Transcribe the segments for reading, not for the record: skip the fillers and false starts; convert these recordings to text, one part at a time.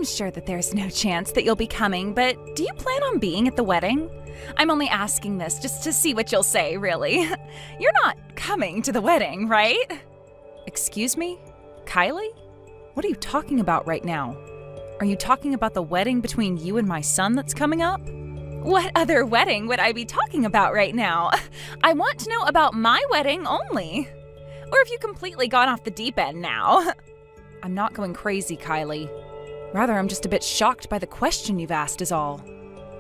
I'm sure that there's no chance that you'll be coming, but do you plan on being at the wedding? I'm only asking this just to see what you'll say, really. You're not coming to the wedding, right? Excuse me? Kylie? What are you talking about right now? Are you talking about the wedding between you and my son that's coming up? What other wedding would I be talking about right now? I want to know about my wedding only. Or have you completely gone off the deep end now? I'm not going crazy, Kylie. Rather, I'm just a bit shocked by the question you've asked is all.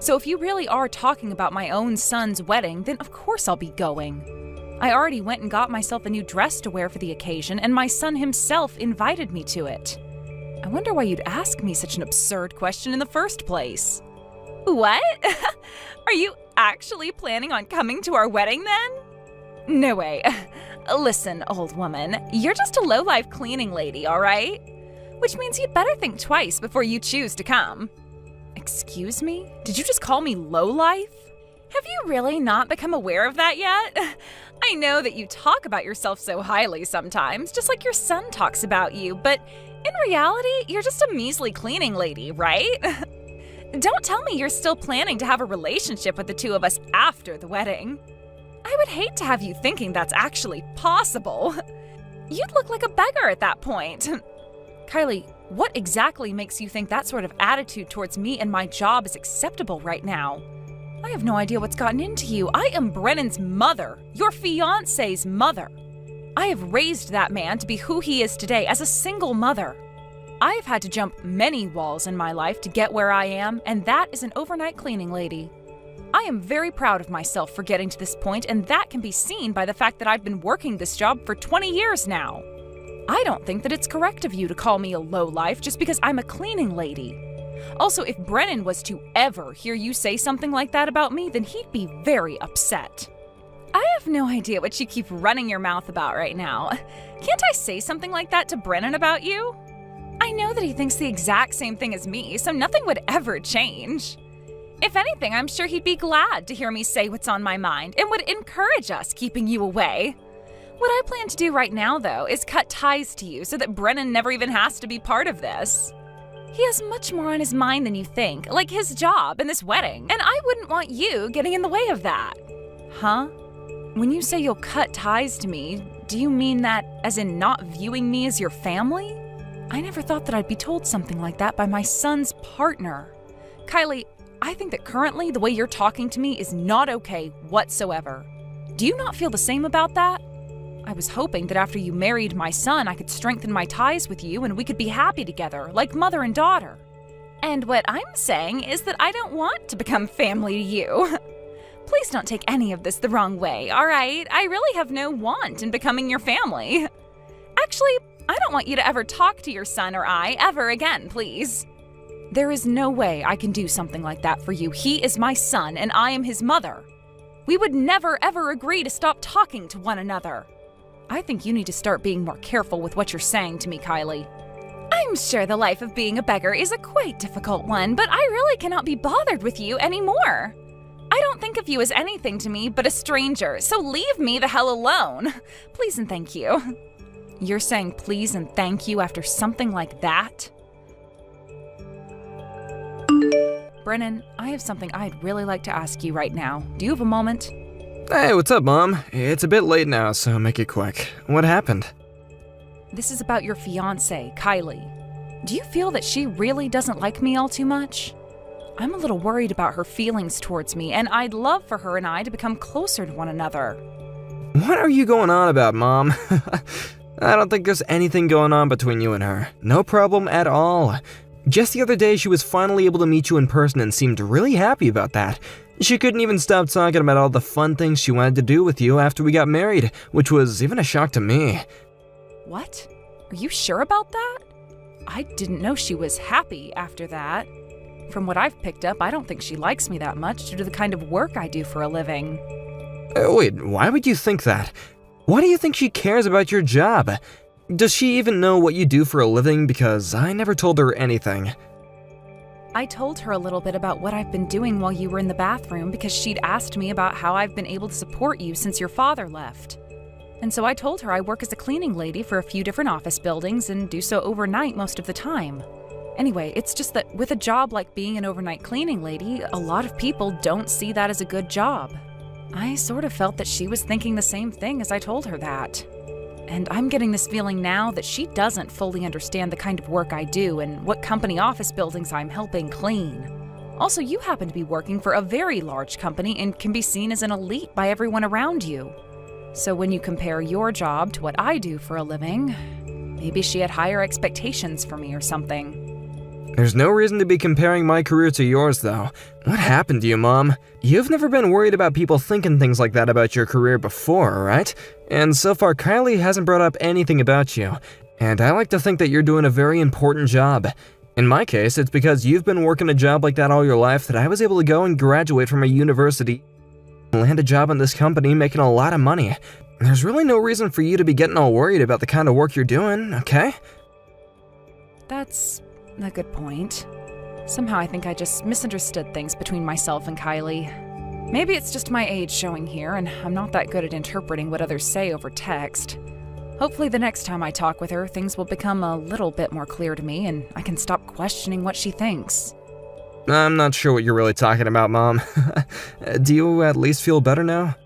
So if you really are talking about my own son's wedding, then of course I'll be going. I already went and got myself a new dress to wear for the occasion, and my son himself invited me to it. I wonder why you'd ask me such an absurd question in the first place. What? Are you actually planning on coming to our wedding then? No way. Listen, old woman, you're just a low-life cleaning lady, all right? Which means you'd better think twice before you choose to come. Excuse me? Did you just call me low-life? Have you really not become aware of that yet? I know that you talk about yourself so highly sometimes, just like your son talks about you, but in reality, you're just a measly cleaning lady, right? Don't tell me you're still planning to have a relationship with the two of us after the wedding. I would hate to have you thinking that's actually possible. You'd look like a beggar at that point. Kylie, what exactly makes you think that sort of attitude towards me and my job is acceptable right now? I have no idea what's gotten into you. I am Brennan's mother, your fiance's mother. I have raised that man to be who he is today as a single mother. I have had to jump many walls in my life to get where I am, and that is an overnight cleaning lady. I am very proud of myself for getting to this point, and that can be seen by the fact that I've been working this job for 20 years now. I don't think that it's correct of you to call me a lowlife just because I'm a cleaning lady. Also, if Brennan was to ever hear you say something like that about me, then he'd be very upset. I have no idea what you keep running your mouth about right now. Can't I say something like that to Brennan about you? I know that he thinks the exact same thing as me, so nothing would ever change. If anything, I'm sure he'd be glad to hear me say what's on my mind and would encourage us keeping you away. What I plan to do right now, though, is cut ties to you so that Brennan never even has to be part of this. He has much more on his mind than you think, like his job and this wedding, and I wouldn't want you getting in the way of that. Huh? When you say you'll cut ties to me, do you mean that as in not viewing me as your family? I never thought that I'd be told something like that by my son's partner. Kylie, I think that currently the way you're talking to me is not okay whatsoever. Do you not feel the same about that? I was hoping that after you married my son, I could strengthen my ties with you and we could be happy together, like mother and daughter. And what I'm saying is that I don't want to become family to you. Please don't take any of this the wrong way, all right? I really have no want in becoming your family. Actually, I don't want you to ever talk to your son or I ever again, please. There is no way I can do something like that for you. He is my son and I am his mother. We would never ever agree to stop talking to one another. I think you need to start being more careful with what you're saying to me, Kylie. I'm sure the life of being a beggar is a quite difficult one, but I really cannot be bothered with you anymore. I don't think of you as anything to me but a stranger, so leave me the hell alone. Please and thank you. You're saying please and thank you after something like that? Brennan, I have something I'd really like to ask you right now. Do you have a moment? Hey, what's up, Mom? It's a bit late now, so make it quick. What happened? This is about your fiancée, Kylie. Do you feel that she really doesn't like me all too much? I'm a little worried about her feelings towards me, and I'd love for her and I to become closer to one another. What are you going on about, Mom? I don't think there's anything going on between you and her. No problem at all. Just the other day, she was finally able to meet you in person and seemed really happy about that. She couldn't even stop talking about all the fun things she wanted to do with you after we got married, which was even a shock to me. What? Are you sure about that? I didn't know she was happy after that. From what I've picked up, I don't think she likes me that much due to the kind of work I do for a living. Wait, why would you think that? Why do you think she cares about your job? Does she even know what you do for a living? Because I never told her anything. I told her a little bit about what I've been doing while you were in the bathroom because she'd asked me about how I've been able to support you since your father left. And so I told her I work as a cleaning lady for a few different office buildings and do so overnight most of the time. Anyway, it's just that with a job like being an overnight cleaning lady, a lot of people don't see that as a good job. I sort of felt that she was thinking the same thing as I told her that. And I'm getting this feeling now that she doesn't fully understand the kind of work I do and what company office buildings I'm helping clean. Also, you happen to be working for a very large company and can be seen as an elite by everyone around you. So when you compare your job to what I do for a living, maybe she had higher expectations for me or something. There's no reason to be comparing my career to yours, though. What happened to you, Mom? You've never been worried about people thinking things like that about your career before, right? And so far, Kylie hasn't brought up anything about you. And I like to think that you're doing a very important job. In my case, it's because you've been working a job like that all your life that I was able to go and graduate from a university and land a job in this company making a lot of money. There's really no reason for you to be getting all worried about the kind of work you're doing, okay? That's a good point. Somehow I think I just misunderstood things between myself and Kylie. Maybe it's just my age showing here, and I'm not that good at interpreting what others say over text. Hopefully the next time I talk with her, things will become a little bit more clear to me, and I can stop questioning what she thinks. I'm not sure what you're really talking about, Mom. Do you at least feel better now?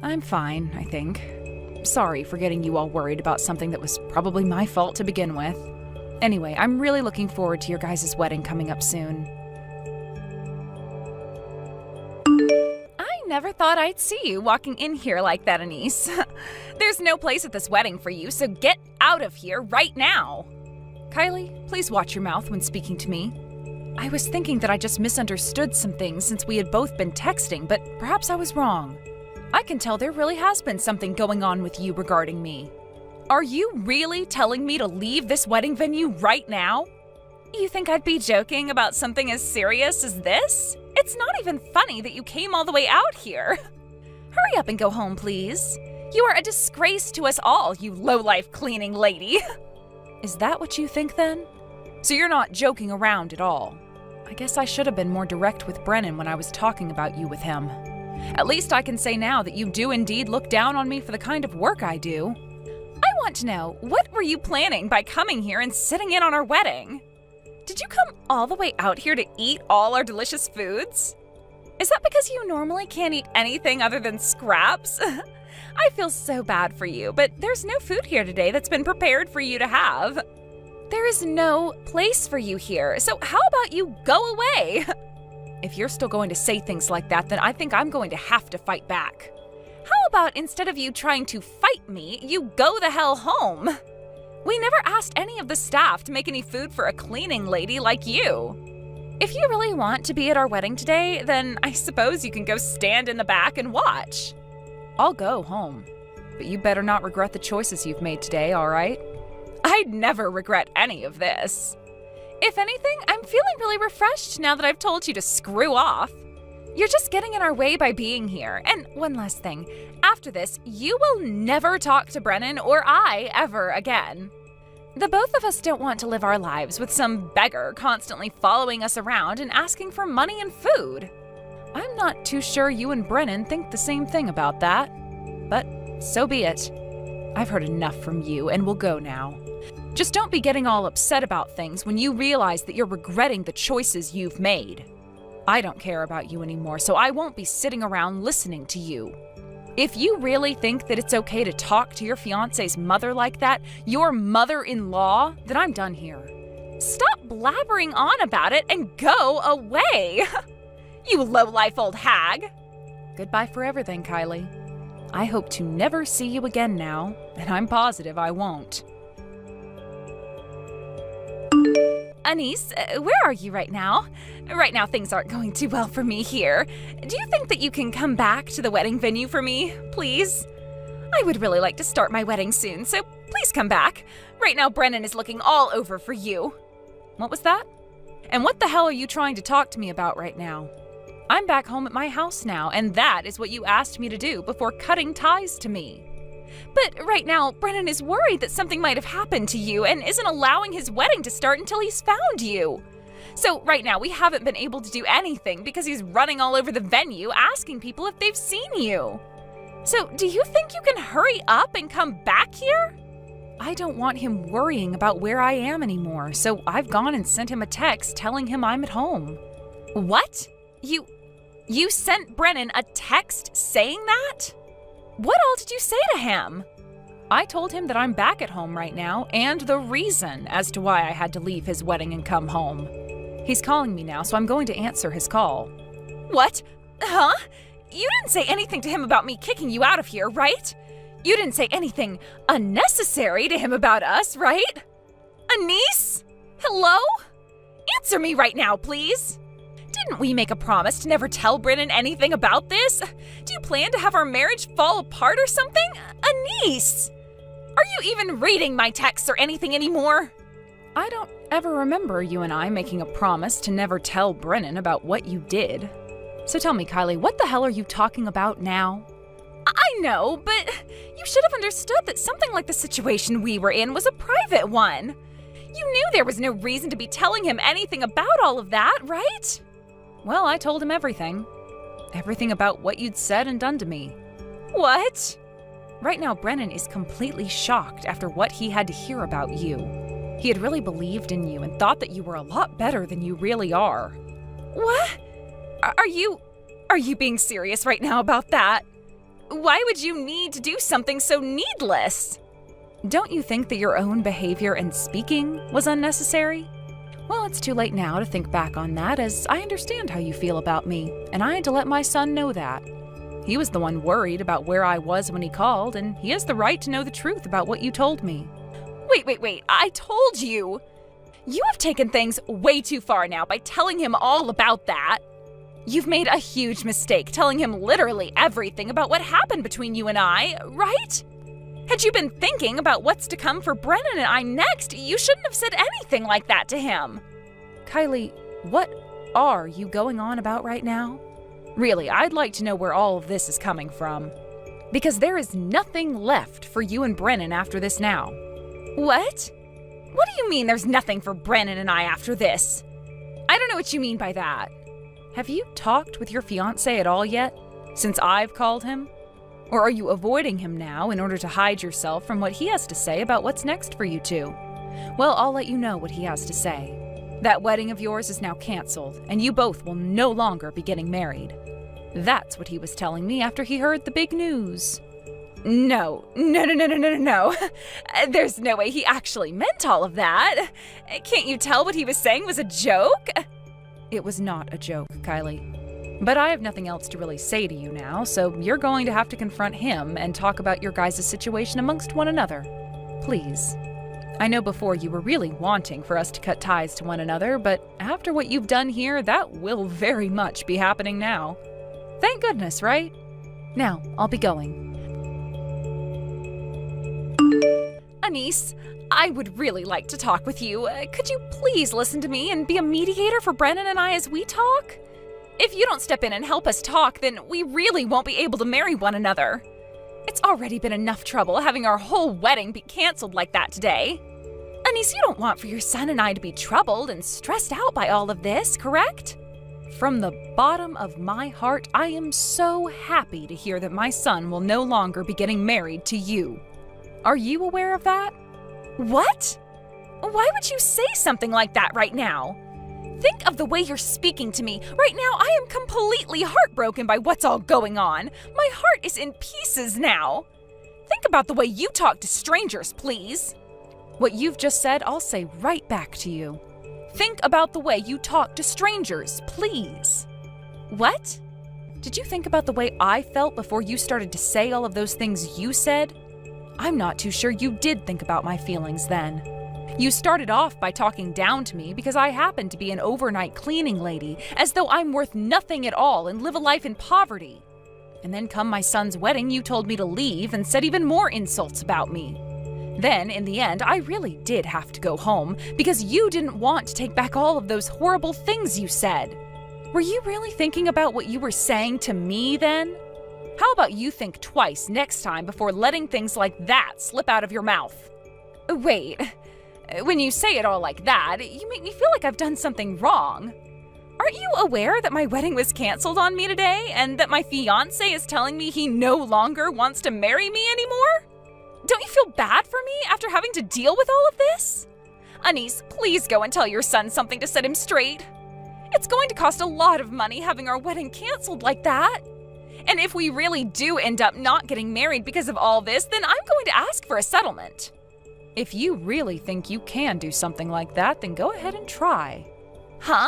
I'm fine, I think. Sorry for getting you all worried about something that was probably my fault to begin with. Anyway, I'm really looking forward to your guys' wedding coming up soon. I never thought I'd see you walking in here like that, Anise. There's no place at this wedding for you, so get out of here right now. Kylie, please watch your mouth when speaking to me. I was thinking that I just misunderstood some things since we had both been texting, but perhaps I was wrong. I can tell there really has been something going on with you regarding me. Are you really telling me to leave this wedding venue right now? You think I'd be joking about something as serious as this? It's not even funny that you came all the way out here. Hurry up and go home, please. You are a disgrace to us all, you low-life cleaning lady. Is that what you think then? So you're not joking around at all. I guess I should have been more direct with Brennan when I was talking about you with him. At least I can say now that you do indeed look down on me for the kind of work I do. I want to know, what were you planning by coming here and sitting in on our wedding? Did you come all the way out here to eat all our delicious foods? Is that because you normally can't eat anything other than scraps? I feel so bad for you, but there's no food here today that's been prepared for you to have. There is no place for you here, so how about you go away? If you're still going to say things like that, then I think I'm going to have to fight back. How about instead of you trying to fight me, you go the hell home? We never asked any of the staff to make any food for a cleaning lady like you. If you really want to be at our wedding today, then I suppose you can go stand in the back and watch. I'll go home, but you better not regret the choices you've made today, all right? I'd never regret any of this. If anything, I'm feeling really refreshed now that I've told you to screw off. You're just getting in our way by being here. And one last thing. After this, you will never talk to Brennan or I ever again. The both of us don't want to live our lives with some beggar constantly following us around and asking for money and food. I'm not too sure you and Brennan think the same thing about that. But so be it. I've heard enough from you and will go now. Just don't be getting all upset about things when you realize that you're regretting the choices you've made. I don't care about you anymore, so I won't be sitting around listening to you. If you really think that it's okay to talk to your fiance's mother like that, your mother-in-law, then I'm done here. Stop blabbering on about it and go away. You low-life old hag. Goodbye forever then, Kylie. I hope to never see you again now, and I'm positive I won't. Anise, where are you right now? Right now things aren't going too well for me here. Do you think that you can come back to the wedding venue for me, please? I would really like to start my wedding soon, so please come back. Right now Brennan is looking all over for you. What was that? And what the hell are you trying to talk to me about right now? I'm back home at my house now, and that is what you asked me to do before cutting ties to me. But right now, Brennan is worried that something might have happened to you and isn't allowing his wedding to start until he's found you. So right now, we haven't been able to do anything because he's running all over the venue asking people if they've seen you. So do you think you can hurry up and come back here? I don't want him worrying about where I am anymore, so I've gone and sent him a text telling him I'm at home. What? You sent Brennan a text saying that? What all did you say to him? I told him that I'm back at home right now and the reason as to why I had to leave his wedding and come home. He's calling me now, so I'm going to answer his call. What? Huh? You didn't say anything to him about me kicking you out of here, right? You didn't say anything unnecessary to him about us, right? Anise? Hello? Answer me right now, please. Didn't we make a promise to never tell Brennan anything about this? Do you plan to have our marriage fall apart or something? Anise! Are you even reading my texts or anything anymore? I don't ever remember you and I making a promise to never tell Brennan about what you did. So tell me, Kylie, what the hell are you talking about now? I know, but you should have understood that something like the situation we were in was a private one. You knew there was no reason to be telling him anything about all of that, right? Well, I told him everything. Everything about what you'd said and done to me. What? Right now, Brennan is completely shocked after what he had to hear about you. He had really believed in you and thought that you were a lot better than you really are. What? Are you being serious right now about that? Why would you need to do something so needless? Don't you think that your own behavior and speaking was unnecessary? Well, it's too late now to think back on that, as I understand how you feel about me, and I had to let my son know that. He was the one worried about where I was when he called, and he has the right to know the truth about what you told me. Wait, I told you! You have taken things way too far now by telling him all about that. You've made a huge mistake telling him literally everything about what happened between you and I, right? Had you been thinking about what's to come for Brennan and I next, you shouldn't have said anything like that to him. Kylie, what are you going on about right now? Really, I'd like to know where all of this is coming from. Because there is nothing left for you and Brennan after this now. What? What do you mean there's nothing for Brennan and I after this? I don't know what you mean by that. Have you talked with your fiancé at all yet, since I've called him? Or are you avoiding him now in order to hide yourself from what he has to say about what's next for you two? Well, I'll let you know what he has to say. That wedding of yours is now canceled, and you both will no longer be getting married. That's what he was telling me after he heard the big news. No. There's no way he actually meant all of that. Can't you tell what he was saying was a joke? It was not a joke, Kylie. But I have nothing else to really say to you now, so you're going to have to confront him and talk about your guys' situation amongst one another. Please. I know before you were really wanting for us to cut ties to one another, but after what you've done here, that will very much be happening now. Thank goodness, right? Now, I'll be going. Anise, I would really like to talk with you. Could you please listen to me and be a mediator for Brennan and I as we talk? If you don't step in and help us talk, then we really won't be able to marry one another. It's already been enough trouble having our whole wedding be canceled like that today. Anise, you don't want for your son and I to be troubled and stressed out by all of this, correct? From the bottom of my heart, I am so happy to hear that my son will no longer be getting married to you. Are you aware of that? What? Why would you say something like that right now? Think of the way you're speaking to me. Right now, I am completely heartbroken by what's all going on. My heart is in pieces now. Think about the way you talk to strangers, please. What you've just said, I'll say right back to you. Think about the way you talk to strangers, please. What? Did you think about the way I felt before you started to say all of those things you said? I'm not too sure you did think about my feelings then. You started off by talking down to me because I happen to be an overnight cleaning lady, as though I'm worth nothing at all and live a life in poverty. And then come my son's wedding, you told me to leave and said even more insults about me. Then, in the end, I really did have to go home because you didn't want to take back all of those horrible things you said. Were you really thinking about what you were saying to me then? How about you think twice next time before letting things like that slip out of your mouth? Wait, when you say it all like that, you make me feel like I've done something wrong. Aren't you aware that my wedding was canceled on me today and that my fiancé is telling me he no longer wants to marry me anymore? Don't you feel bad for me after having to deal with all of this? Anise, please go and tell your son something to set him straight. It's going to cost a lot of money having our wedding canceled like that. And if we really do end up not getting married because of all this, then I'm going to ask for a settlement. If you really think you can do something like that, then go ahead and try. Huh?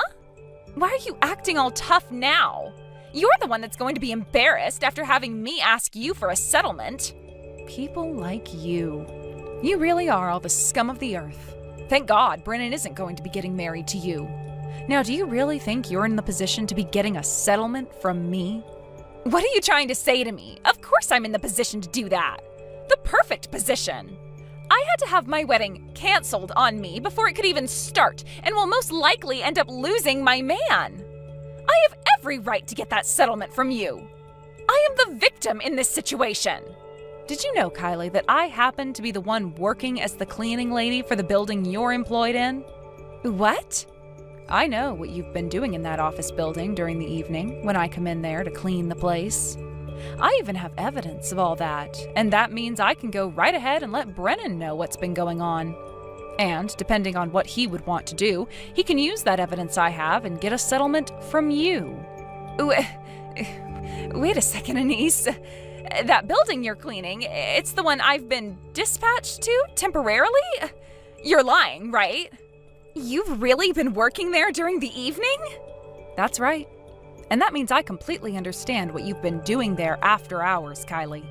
Why are you acting all tough now? You're the one that's going to be embarrassed after having me ask you for a settlement. People like you. You really are all the scum of the earth. Thank God Brennan isn't going to be getting married to you. Now, do you really think you're in the position to be getting a settlement from me? What are you trying to say to me? Of course I'm in the position to do that. The perfect position. I had to have my wedding canceled on me before it could even start, and will most likely end up losing my man. I have every right to get that settlement from you. I am the victim in this situation. Did you know, Kylie, that I happen to be the one working as the cleaning lady for the building you're employed in? What? I know what you've been doing in that office building during the evening when I come in there to clean the place. I even have evidence of all that, and that means I can go right ahead and let Brennan know what's been going on. And, depending on what he would want to do, he can use that evidence I have and get a settlement from you. Wait a second, Anise. That building you're cleaning, it's the one I've been dispatched to temporarily? You're lying, right? You've really been working there during the evening? That's right. And that means I completely understand what you've been doing there after hours, Kylie.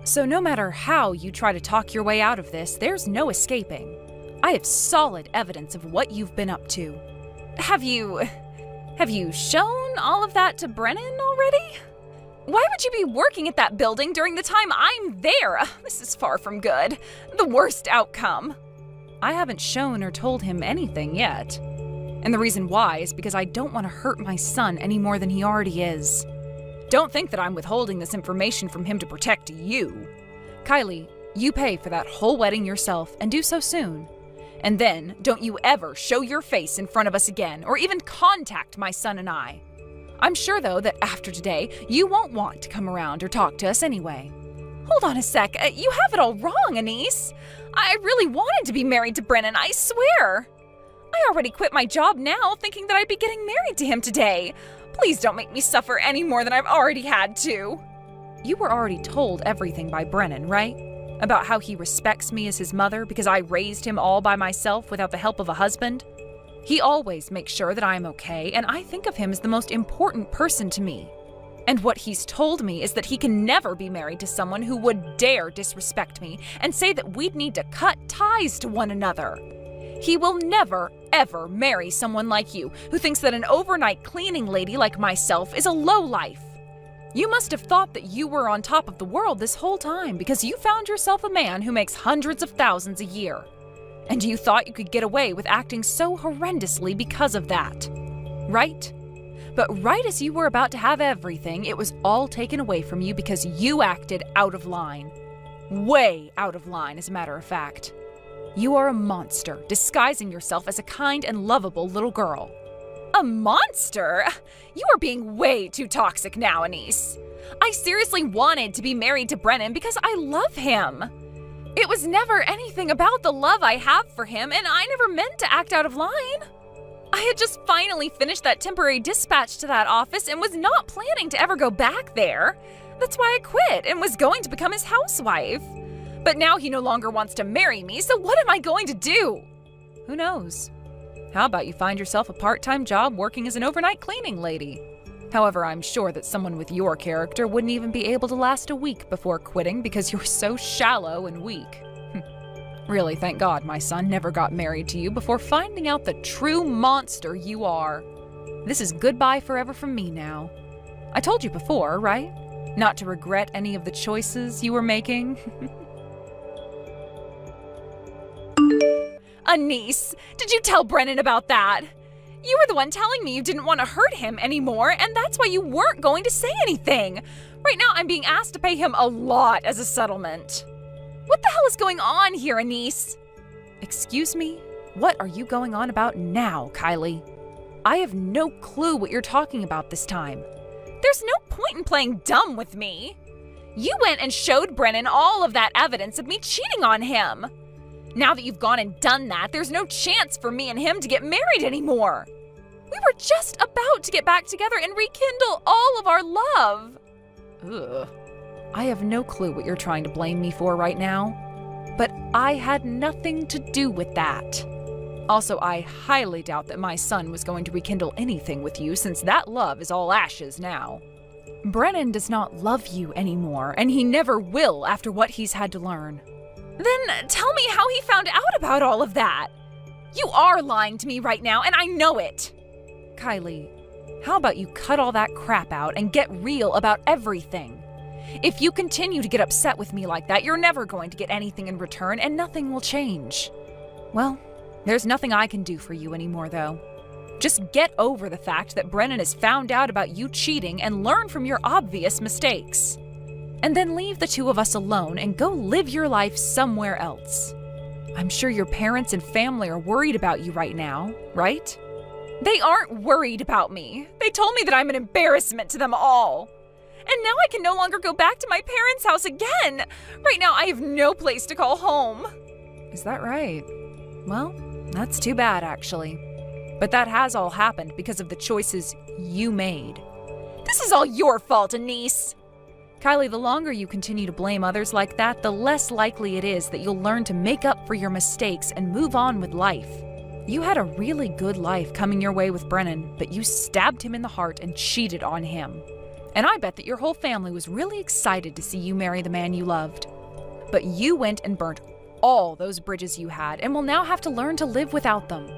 So no matter how you try to talk your way out of this, there's no escaping. I have solid evidence of what you've been up to. Have you shown all of that to Brennan already? Why would you be working at that building during the time I'm there? This is far from good. The worst outcome. I haven't shown or told him anything yet. And the reason why is because I don't want to hurt my son any more than he already is. Don't think that I'm withholding this information from him to protect you. Kylie, you pay for that whole wedding yourself, and do so soon. And then, don't you ever show your face in front of us again, or even contact my son and I. I'm sure, though, that after today, you won't want to come around or talk to us anyway. Hold on a sec. You have it all wrong, Anise. I really wanted to be married to Brennan, I swear. I already quit my job now, thinking that I'd be getting married to him today. Please don't make me suffer any more than I've already had to. You were already told everything by Brennan, right? About how he respects me as his mother because I raised him all by myself without the help of a husband. He always makes sure that I'm okay, and I think of him as the most important person to me. And what he's told me is that he can never be married to someone who would dare disrespect me and say that we'd need to cut ties to one another. He will never, ever marry someone like you who thinks that an overnight cleaning lady like myself is a lowlife. You must have thought that you were on top of the world this whole time because you found yourself a man who makes hundreds of thousands a year. And you thought you could get away with acting so horrendously because of that. Right? But right as you were about to have everything, it was all taken away from you because you acted out of line. Way out of line, as a matter of fact. You are a monster, disguising yourself as a kind and lovable little girl. A monster? You are being way too toxic now, Anise. I seriously wanted to be married to Brennan because I love him. It was never anything about the love I have for him, and I never meant to act out of line. I had just finally finished that temporary dispatch to that office and was not planning to ever go back there. That's why I quit and was going to become his housewife. But now he no longer wants to marry me, so what am I going to do? Who knows? How about you find yourself a part-time job working as an overnight cleaning lady? However, I'm sure that someone with your character wouldn't even be able to last a week before quitting because you're so shallow and weak. Really, thank God my son never got married to you before finding out the true monster you are. This is goodbye forever from me now. I told you before, right? Not to regret any of the choices you were making. Anise, did you tell Brennan about that? You were the one telling me you didn't want to hurt him anymore, and that's why you weren't going to say anything. Right now, I'm being asked to pay him a lot as a settlement. What the hell is going on here, Anise? Excuse me? What are you going on about now, Kylie? I have no clue what you're talking about this time. There's no point in playing dumb with me. You went and showed Brennan all of that evidence of me cheating on him. Now that you've gone and done that, there's no chance for me and him to get married anymore. We were just about to get back together and rekindle all of our love. Ugh. I have no clue what you're trying to blame me for right now, but I had nothing to do with that. Also, I highly doubt that my son was going to rekindle anything with you since that love is all ashes now. Brennan does not love you anymore, and he never will after what he's had to learn. Then tell me how he found out about all of that. You are lying to me right now, and I know it. Kylie, how about you cut all that crap out and get real about everything? If you continue to get upset with me like that, you're never going to get anything in return, and nothing will change. Well, there's nothing I can do for you anymore, though. Just get over the fact that Brennan has found out about you cheating and learn from your obvious mistakes. And then leave the two of us alone and go live your life somewhere else. I'm sure your parents and family are worried about you right now, right? They aren't worried about me. They told me that I'm an embarrassment to them all. And now I can no longer go back to my parents' house again. Right now I have no place to call home. Is that right? Well, that's too bad, actually. But that has all happened because of the choices you made. This is all your fault, Anise. Kylie, the longer you continue to blame others like that, the less likely it is that you'll learn to make up for your mistakes and move on with life. You had a really good life coming your way with Brennan, but you stabbed him in the heart and cheated on him. And I bet that your whole family was really excited to see you marry the man you loved. But you went and burnt all those bridges you had and will now have to learn to live without them,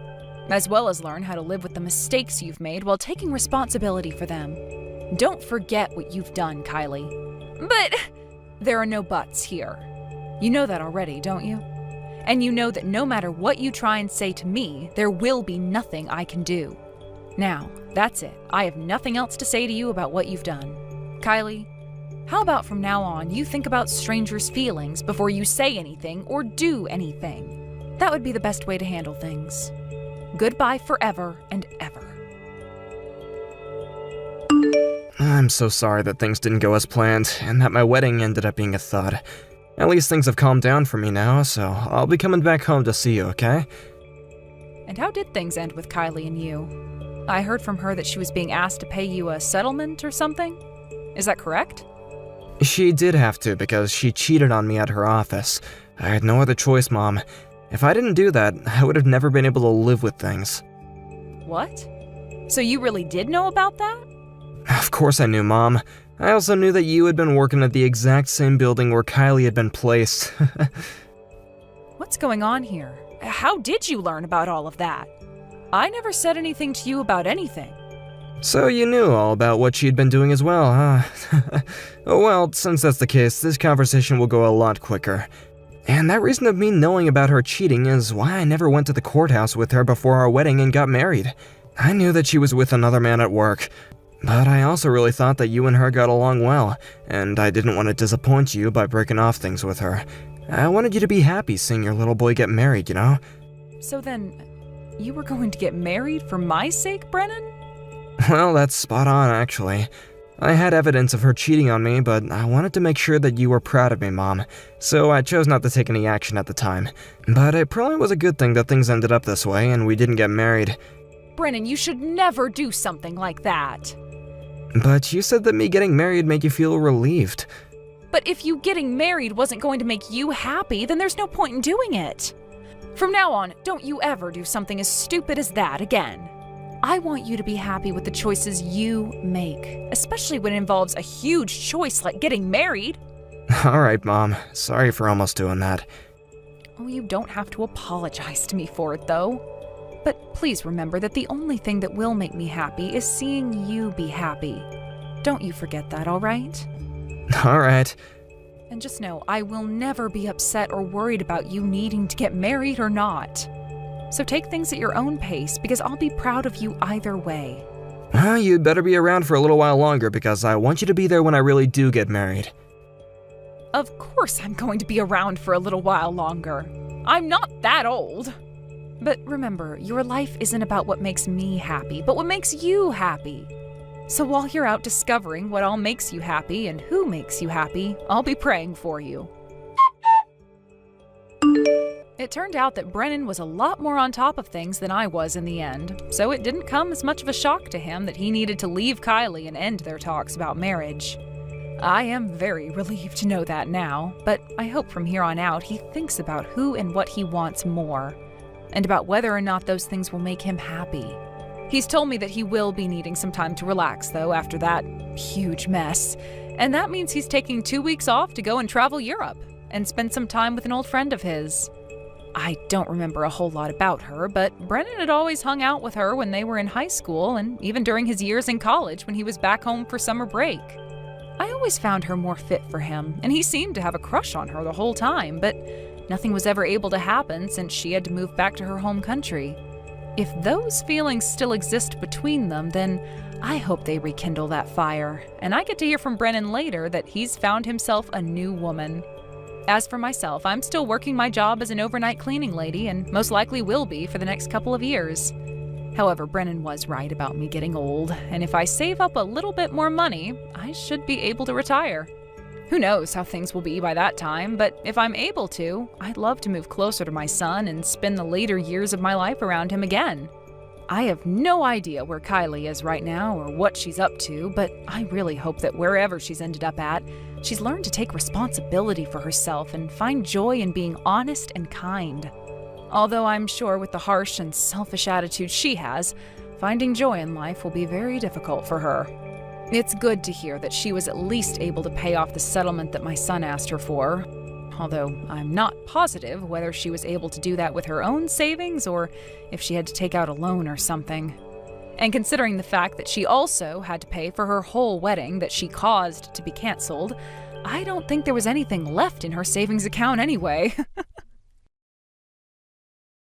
as well as learn how to live with the mistakes you've made while taking responsibility for them. Don't forget what you've done, Kylie. But there are no buts here. You know that already, don't you? And you know that no matter what you try and say to me, there will be nothing I can do. Now, that's it. I have nothing else to say to you about what you've done. Kylie, how about from now on you think about strangers' feelings before you say anything or do anything? That would be the best way to handle things. Goodbye forever and ever. I'm so sorry that things didn't go as planned, and that my wedding ended up being a thud. At least things have calmed down for me now, so I'll be coming back home to see you, okay? And how did things end with Kylie and you? I heard from her that she was being asked to pay you a settlement or something. Is that correct? She did have to because she cheated on me at her office. I had no other choice, Mom. If I didn't do that, I would have never been able to live with things. What? So you really did know about that? Of course I knew, Mom. I also knew that you had been working at the exact same building where Kylie had been placed. What's going on here? How did you learn about all of that? I never said anything to you about anything. So you knew all about what she'd been doing as well, huh? Well, since that's the case, this conversation will go a lot quicker. And that reason of me knowing about her cheating is why I never went to the courthouse with her before our wedding and got married. I knew that she was with another man at work, but I also really thought that you and her got along well, and I didn't want to disappoint you by breaking off things with her. I wanted you to be happy seeing your little boy get married, you know? So then, you were going to get married for my sake, Brennan? Well, that's spot on, actually. I had evidence of her cheating on me, but I wanted to make sure that you were proud of me, Mom, so I chose not to take any action at the time. But it probably was a good thing that things ended up this way and we didn't get married. Brennan, you should never do something like that. But you said that me getting married made you feel relieved. But if you getting married wasn't going to make you happy, then there's no point in doing it. From now on, don't you ever do something as stupid as that again. I want you to be happy with the choices you make, especially when it involves a huge choice like getting married. Alright, Mom. Sorry for almost doing that. Oh, you don't have to apologize to me for it, though. But please remember that the only thing that will make me happy is seeing you be happy. Don't you forget that, alright? Alright. And just know, I will never be upset or worried about you needing to get married or not. So take things at your own pace, because I'll be proud of you either way. Well, you'd better be around for a little while longer, because I want you to be there when I really do get married. Of course I'm going to be around for a little while longer. I'm not that old. But remember, your life isn't about what makes me happy, but what makes you happy. So while you're out discovering what all makes you happy and who makes you happy, I'll be praying for you. It turned out that Brennan was a lot more on top of things than I was in the end, so it didn't come as much of a shock to him that he needed to leave Kylie and end their talks about marriage. I am very relieved to know that now, but I hope from here on out he thinks about who and what he wants more, and about whether or not those things will make him happy. He's told me that he will be needing some time to relax, though, after that huge mess, and that means he's taking 2 weeks off to go and travel Europe and spend some time with an old friend of his. I don't remember a whole lot about her, but Brennan had always hung out with her when they were in high school and even during his years in college when he was back home for summer break. I always found her more fit for him, and he seemed to have a crush on her the whole time, but nothing was ever able to happen since she had to move back to her home country. If those feelings still exist between them, then I hope they rekindle that fire, and I get to hear from Brennan later that he's found himself a new woman. As for myself, I'm still working my job as an overnight cleaning lady and most likely will be for the next couple of years. However, Brennan was right about me getting old, and if I save up a little bit more money, I should be able to retire. Who knows how things will be by that time, but if I'm able to, I'd love to move closer to my son and spend the later years of my life around him again. I have no idea where Kylie is right now or what she's up to, but I really hope that wherever she's ended up at, she's learned to take responsibility for herself and find joy in being honest and kind. Although I'm sure with the harsh and selfish attitude she has, finding joy in life will be very difficult for her. It's good to hear that she was at least able to pay off the settlement that my son asked her for, although I'm not positive whether she was able to do that with her own savings or if she had to take out a loan or something. And considering the fact that she also had to pay for her whole wedding that she caused to be canceled, I don't think there was anything left in her savings account anyway.